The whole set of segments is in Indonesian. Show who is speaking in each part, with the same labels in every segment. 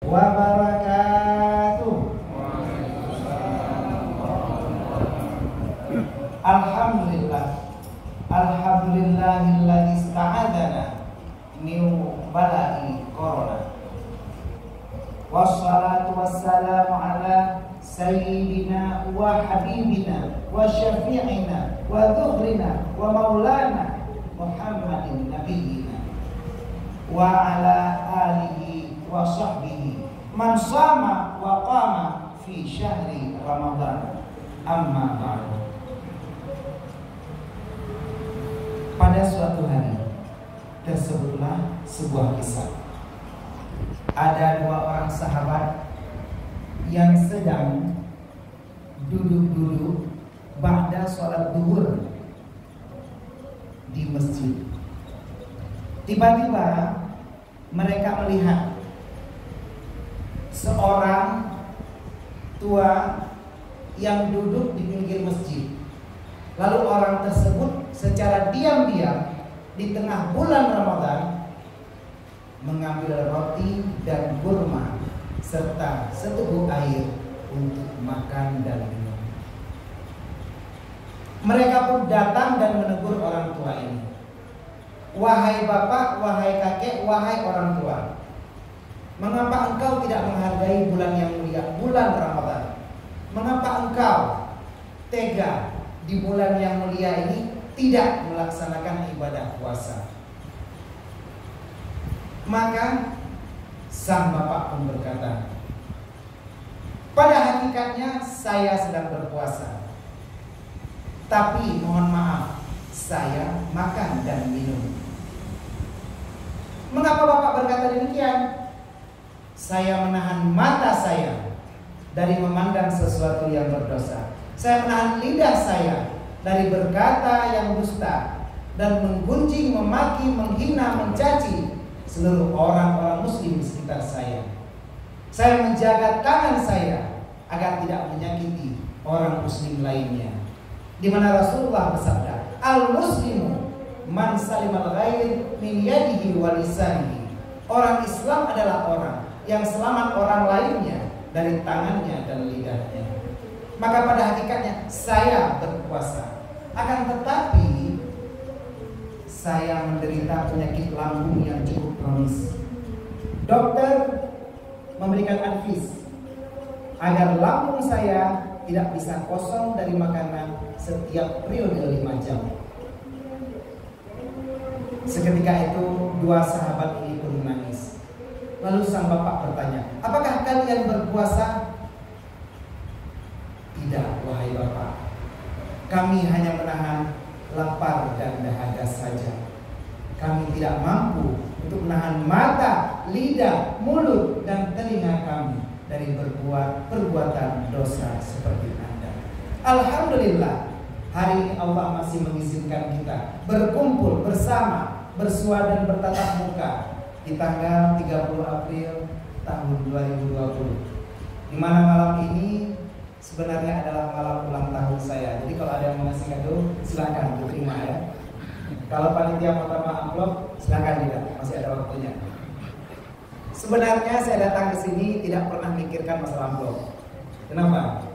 Speaker 1: wabarakatuh. Alhamdulillah, alhamdulillahilladzi ista'adzana min bala'i corona. Wassalatu wassalamu ala sayyidina wa habibina wa syafi'ina wa dhuhrina wa maulana Muhammadin nabiyyina wa ala alihi wa sahbihi man sama wa qama fi syahri Ramadan. Amma ba'du. Pada suatu hari tersebutlah sebuah kisah. Ada dua orang sahabat yang sedang duduk-duduk ba'da sholat zuhur di masjid. Tiba-tiba mereka melihat seorang tua yang duduk di pinggir masjid. Lalu orang tersebut secara diam-diam di tengah bulan Ramadan mengambil roti dan kurma serta seteguk air untuk makan dan minum. Mereka pun datang dan menegur orang tua ini. Wahai bapak, wahai kakek, wahai orang tua, mengapa engkau tidak menghargai bulan yang mulia, bulan Ramadan? Mengapa engkau tega di bulan yang mulia ini tidak melaksanakan ibadah puasa? Maka sang bapak pun berkata, pada hakikatnya saya sedang berpuasa, tapi mohon maaf, saya makan dan minum. Mengapa bapak berkata demikian? Saya menahan mata saya dari memandang sesuatu yang berdosa. Saya menahan lidah saya dari berkata yang dusta dan menggunjing, memaki, menghina, mencaci seluruh orang-orang muslim di sekitar saya. Saya menjaga tangan saya agar tidak menyakiti orang muslim lainnya. Di mana Rasulullah bersabda, al-muslimu man salimal ghair min yadihi wa lisanihi. Orang Islam adalah orang yang selamat orang lainnya dari tangannya dan lidahnya. Maka pada hakikatnya saya berpuasa, akan tetapi saya menderita penyakit lambung yang cukup kronis. Dokter memberikan advice agar lambung saya tidak bisa kosong dari makanan setiap periode 5 jam. Seketika itu dua sahabat ini pun menangis. Lalu sang bapak bertanya, apakah kalian berpuasa? Tidak, wahai bapak, kami hanya menahan lapar dan dahaga saja. Kami tidak mampu untuk menahan mata, lidah, mulut, dan telinga kami dari berbuat perbuatan dosa seperti Anda. Alhamdulillah, hari ini Allah masih mengizinkan kita berkumpul bersama, bersua dan bertatap muka di tanggal 30 April tahun 2020, di mana malam ini sebenarnya adalah malam ulang tahun saya. Jadi kalau ada yang mau ngasih kado, silakan diterima ya. Kalau panitia mau tambah amplop, silakan juga, masih ada waktunya. Sebenarnya saya datang ke sini tidak pernah mikirkan masalah amplop. Kenapa?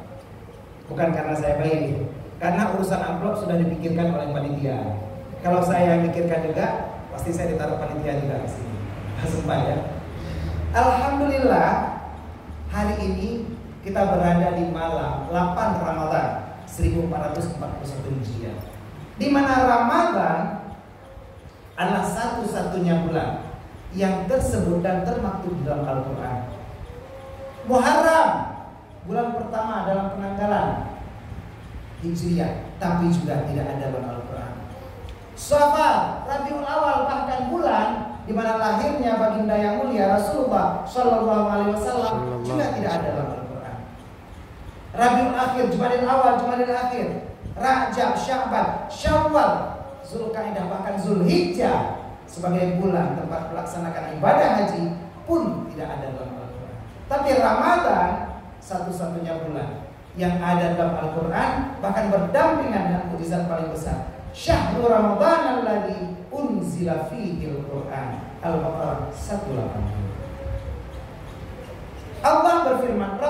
Speaker 1: Bukan karena saya baik, karena urusan amplop sudah dipikirkan oleh panitia. Kalau saya mikirkan juga, pasti saya ditaruh panitia juga di sini. Sumpah ya. Alhamdulillah, hari ini kita berada di malam 8 Ramadan 1441 Hijriah, di mana Ramadan adalah satu-satunya bulan yang tersebut dan termaktub dalam Al-Quran. Muharram, bulan pertama dalam penanggalan Hijriah, tapi juga tidak ada dalam Al-Quran. Syawal, Rabiul Awal, bahkan bulan di mana lahirnya baginda yang mulia Rasulullah Shallallahu Alaihi Wasallam juga tidak ada dalam Al-Quran. Rabiul Akhir, Jumadil Awal, Jumadil Akhir, Rajab, Sya'ban, Syawal, Zulkaidah, bahkan Zulhijjah sebagai bulan tempat melaksanakan ibadah haji pun tidak ada dalam Al-Quran. Tapi Ramadan satu-satunya bulan yang ada dalam Al-Quran, bahkan berdampingan dengan mukjizat paling besar. Syahrul Ramadan alladzi unzila fihi al-Quran. Al-Baqarah 180.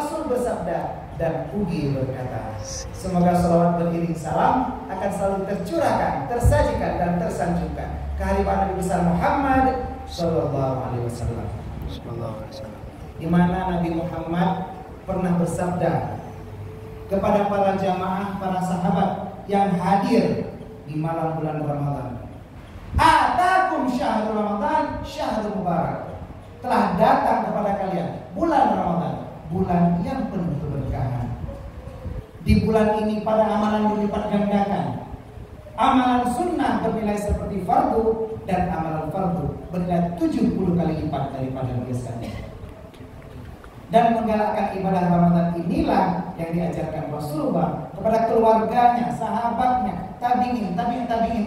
Speaker 1: Rasul bersabda dan Ugi berkata. Semoga salawat beriring salam akan selalu tercurahkan, tersajikan dan tersanjungkan kehadiran Nabi besar Muhammad Sallallahu Alaihi Wasallam. Di mana Nabi Muhammad pernah bersabda kepada para jamaah, para sahabat yang hadir di malam bulan Ramadan. Atakum syahrul Ramadan, syahrul mubarak. Telah datang kepada kalian bulan Ramadan, bulan yang penuh keberkahan. Di bulan ini pada amalan dilipat gandakan. Amalan sunnah bernilai seperti fardu dan amalan fardu bernilai 70 kali lipat daripada biasanya. Dan menggalakkan ibadah Ramadan inilah yang diajarkan Rasulullah kepada keluarganya, sahabatnya, tabi'in,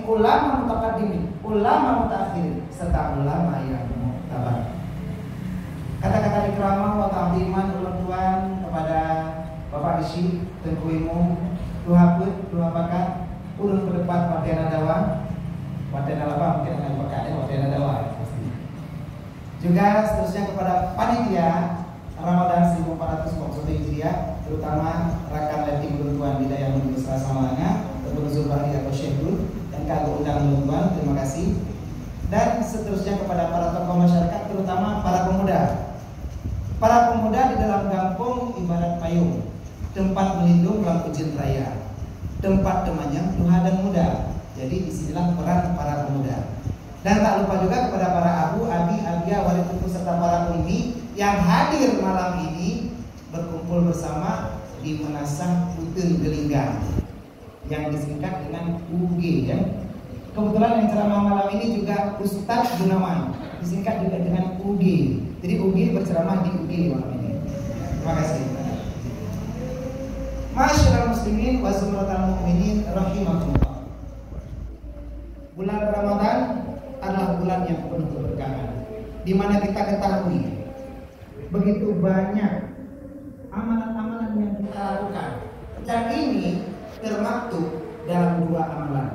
Speaker 1: ulama mutaqaddimin, ulama mutaakhirin, serta ulama yang mu'tabar. Kata-kata ikramah wa ta'ziman ulun tuan kepada Bapak Isi, Tengku Imum, Luhaput, Luhapakat, ulun berdebat Wadena Dawa, Wadena Lapa mungkin akan dipakainya Wadena Dawa. Juga seterusnya kepada panitia Ramadan 1441 Hijriah, terutama rakan letting Tuan Bidayah Membesar Samanya, Tuan Zulbahri atau Syekhul, dan kagum undang Tuan, terima kasih. Dan seterusnya kepada para tokoh masyarakat, terutama para pemuda. Para pemuda di dalam kampung ibarat payung, tempat melindung lampu jentraya, tempat temannya duha dan muda. Jadi disinilah peran para pemuda. Dan tak lupa juga kepada para abu, abi, abia, wali tuku serta para umi yang hadir malam ini berkumpul bersama di Menasah Putun Gelinggang yang disingkat dengan UG ya. Kebetulan yang ceramah malam ini juga Ustadz Gunawan, disingkat juga dengan UG. Jadi UG berceramah di UG malam ini. Terima kasih. Masyaallah muslimin wa zumratal mu'minin rahimakumullah. Bulan Ramadan adalah bulan yang penuh keberkahan, di mana kita ketahui begitu banyak amalan-amalan yang kita lakukan, dan ini termaktub dalam dua amalan.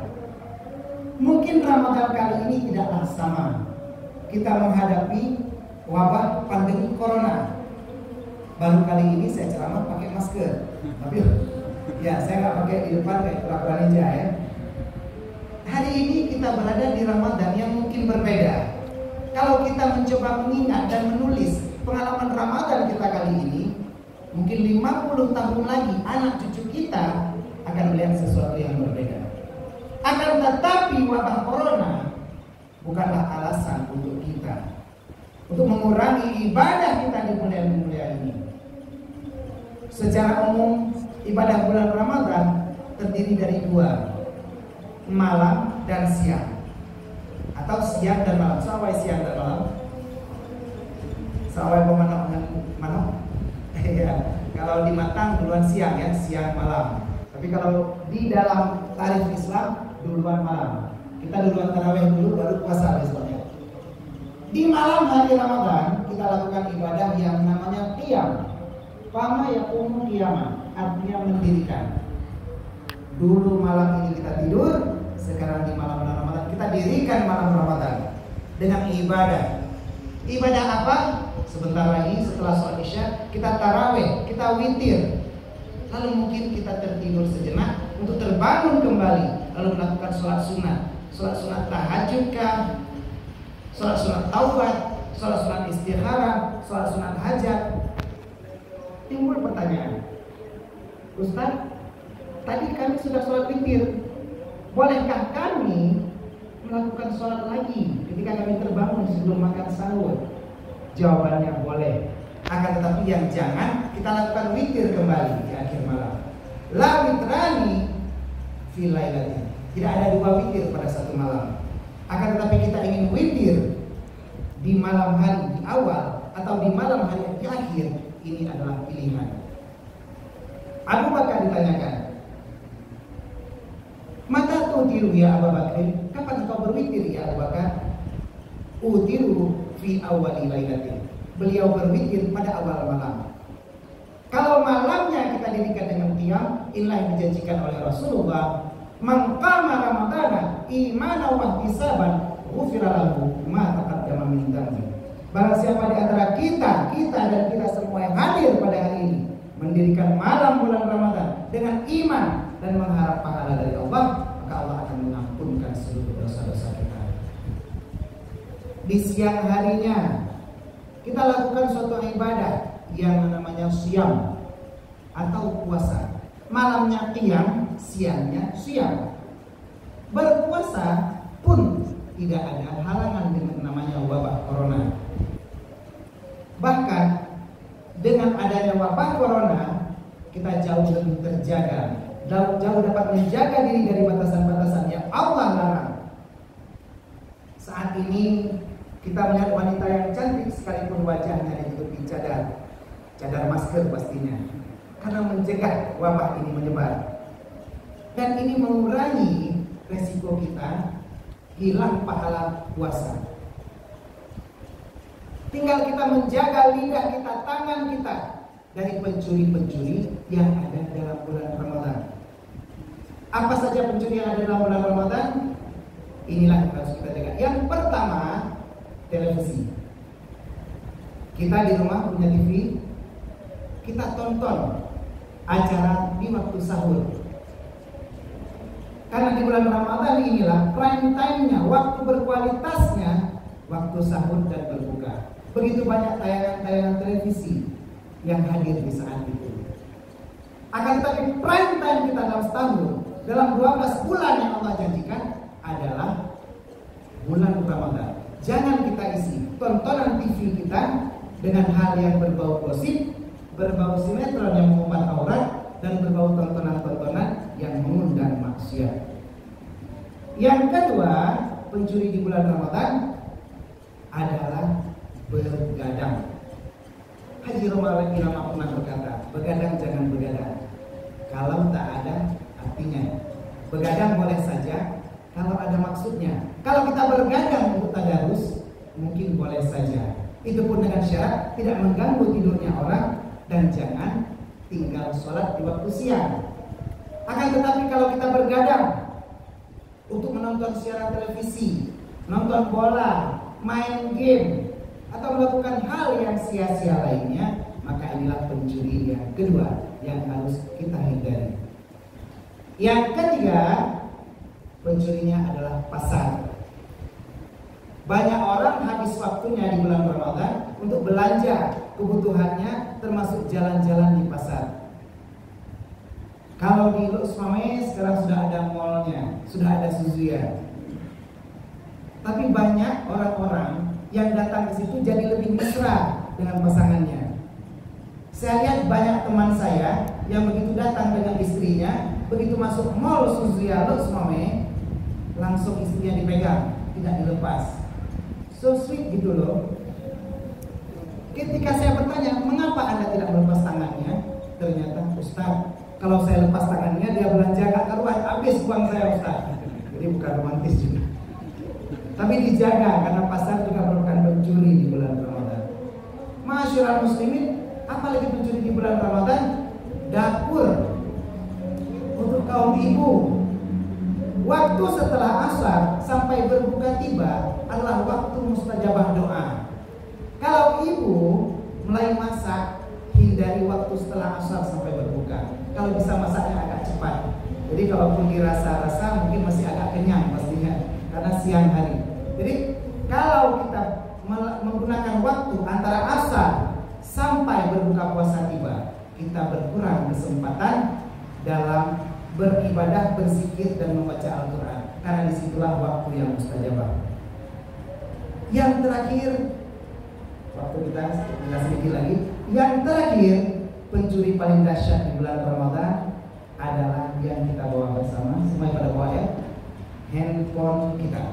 Speaker 1: Mungkin Ramadan kali ini tidaklah sama. Kita menghadapi wabah pandemi corona. Baru kali ini saya ceramah pakai masker. Tapi ya saya nggak pakai di depan kayak pura-pura ninja ya. Hari ini kita berada di Ramadan yang mungkin berbeda. Kalau kita mencoba mengingat dan menulis pengalaman Ramadan kita kali ini, mungkin 50 tahun lagi anak cucu kita akan melihat sesuatu yang berbeda. Akan tetapi wabah corona bukanlah alasan untuk kita untuk mengurangi ibadah kita di bulan-bulan ini. Secara umum ibadah bulan Ramadan terdiri dari dua, malam dan siang, atau siang dan malam. Sawai siang dan malam. Sawai pemanok dengan manok. Ya, kalau di matang duluan siang ya, siang malam. Tapi kalau di dalam tarikh Islam duluan malam. Kita duluan tarawih dulu baru puasa besoknya. Di malam hari Ramadan kita lakukan ibadah yang namanya qiyam. Fama yaqumu qiyaman, artinya mendirikan. Dulu malam ini kita tidur, sekarang di malam Ramadan kita dirikan malam Ramadan dengan ibadah. Ibadah apa? Sebentar lagi setelah sholat isya kita tarawih, kita witir. Lalu mungkin kita tertidur sejenak untuk terbangun kembali, lalu melakukan sholat sunat tahajud kah, sholat sunat taubat, sholat sunat istikharah, sholat sunat hajat. Timbul pertanyaan, Ustaz, tadi kami sudah sholat witir, bolehkah kami melakukan sholat lagi ketika kami terbangun sebelum makan sahur? Jawabannya boleh. Akan tetapi yang jangan kita lakukan witir kembali di akhir malam. La witrani fil lailatin. Tidak ada dua witir pada satu malam. Akan tetapi kita ingin witir di malam hari di awal atau di malam hari di akhir. Ini adalah pilihan. Abu Bakar ditanyakan, mata utiru ya Abu Bakar? Kapan engkau berwitir ya Abu Bakar? Utiru fi awali lailatin. Beliau berwitir pada awal malam. Kalau malamnya kita dirikan dengan qiyam, inilah yang dijanjikan oleh Rasulullah, man qama ramadana imanan wa ihtisaban ghufira lahu ma taqaddama min dhanbi. Barang siapa di antara kita dan kita semua yang hadir pada hari ini mendirikan malam bulan Ramadan dengan iman dan mengharap pahala dari Allah, maka Allah akan mengampunkan seluruh dosa-dosa kita. Di siang harinya kita lakukan suatu ibadah yang namanya siyam atau puasa. Malamnya qiyam, siangnya siyam. Berpuasa pun tidak ada halangan dengan namanya wabah corona. Bahkan dengan adanya wabah corona, kita jauh lebih terjaga, jauh dapat menjaga diri dari batasan-batasan yang Allah larang. Saat ini kita melihat wanita yang cantik sekalipun wajahnya ditutupi cadar masker pastinya, karena mencegah wabah ini menyebar. Dan ini mengurangi resiko kita hilang pahala puasa. Tinggal kita menjaga lidah kita, tangan kita dari pencuri-pencuri yang ada dalam bulan Ramadan. Apa saja pencuri yang ada dalam bulan Ramadan? Inilah yang harus kita jaga. Yang pertama, televisi. Kita di rumah punya TV, kita tonton acara di waktu sahur. Karena di bulan Ramadan inilah prime time-nya, waktu berkualitasnya, waktu sahur dan berbuka. Begitu banyak tayangan-tayangan televisi yang hadir di saat itu. Akan tetapi prime time kita dalam setahun, dalam 12 bulan yang Allah janjikan adalah bulan Ramadan. Jangan kita isi tontonan TV kita dengan hal yang berbau gosip, berbau sinetron yang mengumpat aurat, dan berbau tontonan-tontonan yang mengundang maksiat. Yang kedua, pencuri di bulan Ramadan adalah bergadang. Haji Romawi Irama pernah berkata, begadang jangan begadang kalau tak ada artinya. Begadang boleh saja kalau ada maksudnya. Kalau kita bergadang untuk tadarus, mungkin boleh saja. Itu pun dengan syarat tidak mengganggu tidurnya orang, dan jangan tinggal sholat di waktu siang. Akan tetapi kalau kita bergadang untuk menonton siaran televisi, nonton bola, main game, atau melakukan hal yang sia-sia lainnya, maka inilah pencuri yang kedua yang harus kita hindari. Yang ketiga, pencurinya adalah pasar. Banyak orang habis waktunya di bulan Ramadan untuk belanja kebutuhannya, termasuk jalan-jalan di pasar. Kalau di Luxmame sekarang sudah ada mallnya, sudah ada Suzuya. Tapi banyak orang-orang yang datang ke situ jadi lebih mesra dengan pasangannya. Saya lihat banyak teman saya yang begitu datang dengan istrinya, begitu masuk mall Suzuya Luxmame, langsung istrinya dipegang, tidak dilepas. So sweet gitu loh. Ketika saya bertanya, mengapa Anda tidak melepas tangannya? Ternyata, Ustaz, kalau saya lepas tangannya, dia belanja gak karuan, habis uang saya, Ustaz. Jadi bukan romantis juga, tapi dijaga karena pasar juga merupakan pencuri di bulan Ramadan. Masyarakat muslimin, apalagi pencuri di bulan Ramadan, dapur untuk kaum ibu. Waktu setelah asar sampai berbuka tiba adalah waktu mustajabah doa. Kalau ibu mulai masak, hindari waktu setelah asar sampai berbuka. Kalau bisa masaknya agak cepat. Jadi kalaupun dirasa-rasa mungkin masih agak kenyang pastinya karena siang hari. Jadi kalau kita menggunakan waktu antara asar sampai berbuka puasa tiba, kita berkurang kesempatan dalam beribadah, berzikir, dan membaca Al-Quran. Karena disitulah waktu yang mustajabah. Yang terakhir, waktu kita tinggal sedikit lagi. Yang terakhir, pencuri paling dahsyat di bulan Ramadan adalah yang kita bawa bersama. Semuanya pada bawa ya, handphone kita.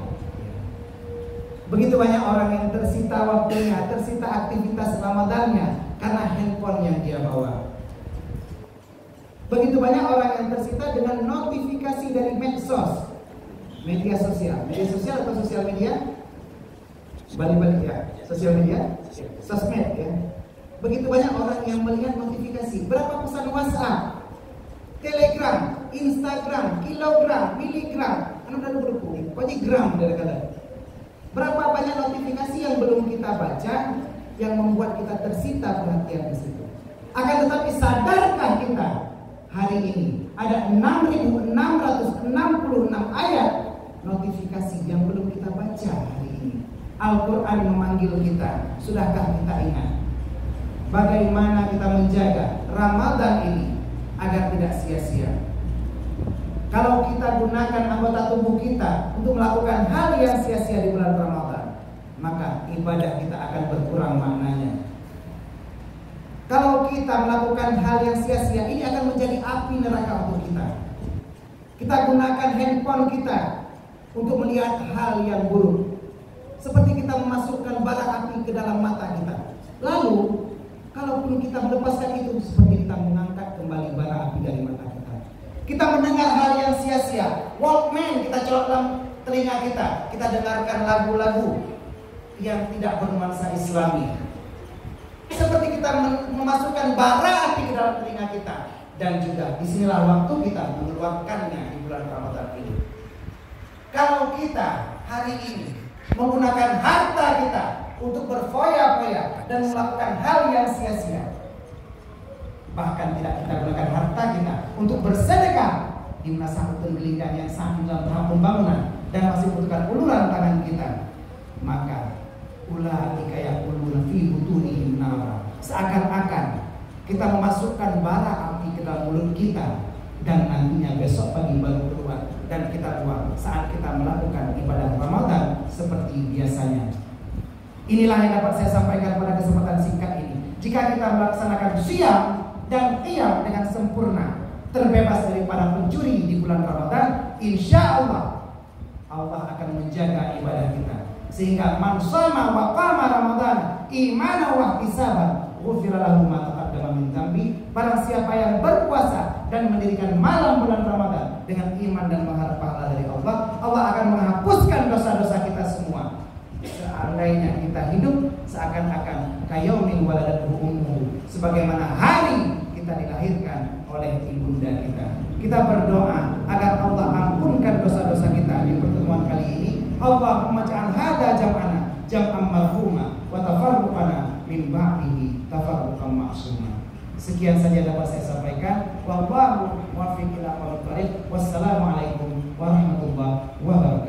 Speaker 1: Begitu banyak orang yang tersita waktunya, tersita aktivitas Ramadannya karena handphone yang dia bawa. Begitu banyak orang yang tersita dengan notifikasi dari medsos, media sosial atau sosial media, balik-balik ya, sosial media, sosmed ya. Begitu banyak orang yang melihat notifikasi, berapa pesan WhatsApp, Telegram, Instagram, kilogram, miligram, anu udah berpuluh, pokoknya gram kadang-kadang. Berapa banyak notifikasi yang belum kita baca yang membuat kita tersita perhatian di situ. Akan tetapi sadarkah hari ini ada 6.666 ayat notifikasi yang belum kita baca hari ini. Al-Quran memanggil kita, sudahkah kita ingat bagaimana kita menjaga Ramadan ini agar tidak sia-sia? Kalau kita gunakan anggota tubuh kita untuk melakukan hal yang sia-sia di bulan Ramadan, maka ibadah kita akan berkurang maknanya. Kalau kita melakukan hal yang sia-sia, ini akan menjadi api neraka untuk kita. Kita gunakan handphone kita untuk melihat hal yang buruk, seperti kita memasukkan bara api ke dalam mata kita. Lalu, kalaupun kita melepaskan itu, seperti kita mengangkat kembali bara api dari mata kita. Kita mendengar hal yang sia-sia, Walkman kita colok dalam telinga kita. Kita dengarkan lagu-lagu yang tidak bernuansa Islami, seperti kita memasukkan bara api ke dalam telinga kita. Dan juga disinilah waktu kita mengeluarkannya di bulan Ramadan ini. Kalau kita hari ini menggunakan harta kita untuk berfoya-foya dan melakukan hal yang sia-sia, bahkan tidak kita gunakan harta kita untuk bersedekah di masa pendidikan yang saat dalam tahap pembangunan dan masih membutuhkan uluran tangan kita, maka ulaika yaquluna fi butunihim nar, seakan-akan kita memasukkan bara api ke dalam mulut kita dan nantinya besok pagi baru keluar dan kita buang saat kita melakukan ibadah Ramadan seperti biasanya. Inilah yang dapat saya sampaikan pada kesempatan singkat ini. Jika kita melaksanakan siam dan qiyam dengan sempurna, terbebas daripada pencuri di bulan Ramadan, insya Allah Allah akan menjaga ibadah kita. Sehingga man shoma wa qama Ramadan imanan wa ihtisaban ghufira lahu ma taqaddama min dzambi. Barang siapa yang berpuasa dan mendirikan malam bulan Ramadan dengan iman dan mengharap pahala dari Allah, Allah akan menghapuskan dosa-dosa kita semua. Seandainya kita hidup seakan-akan kayaumin waladatuhu ummuhu, sebagaimana hari kita dilahirkan oleh ibunda kita. Kita berdoa agar Allah ampunkan dosa-dosa kita di pertemuan kali ini. Allahumma ja'al hadza jam'ana jam'an marhuma wa tafarruqana min ba'dihi tafarruqan ma'suma. Sekian saja dapat saya sampaikan. Wallahu muwaffiq ila aqwamit thoriq. Wassalamualaikum warahmatullahi wabarakatuh.